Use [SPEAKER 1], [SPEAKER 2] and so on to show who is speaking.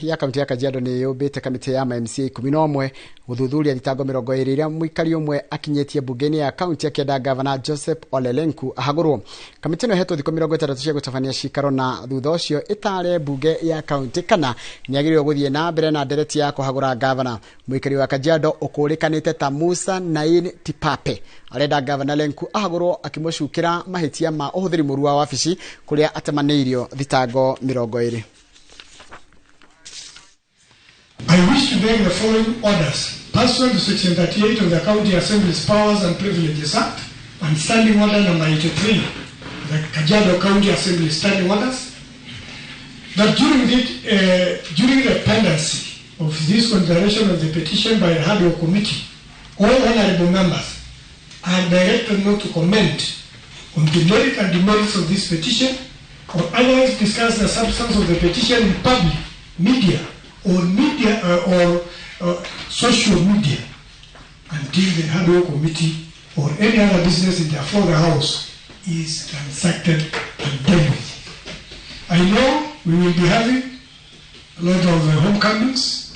[SPEAKER 1] ya kaunti ya Kajiado ni yubite kamiti ya MMCA 11 guthuthuria thitango 20 iria Mũikari umwe akinyetie mbunge-inĩ ya kaunti ya Kianda gavana Joseph Ole Lenku ahagũrwo. Kamiti no hetwo thikũ 60 cia gutabania cikaro na thutha ucio itare mbunge ya kaunti kana niagiriwe guthie na mbere na ndereti ya kũhagũra gavana. Mũikari wa Kajiado ũkũrĩkanĩte ta Musa Nain Tipape arenda gavana Lenku ahagũrwo akimucukira mahitia ma ũhũthĩri mũru wa wabici kuria atemanĩirio thitango 20.
[SPEAKER 2] I wish to make the following orders. Pursuant to Section 38 of the County Assembly's Powers and Privileges Act and Standing Order number 83, the Kajiado County Assembly Standing Orders, that during the pendency of this consideration of the petition by the Hardware Committee, all honorable members are directed not to comment on the merit and demerits of this petition or otherwise discuss the substance of the petition in public, media, or social media until the Hardware Committee or any other business in the House is transacted and dealt with. I know we will be having a lot of homecomings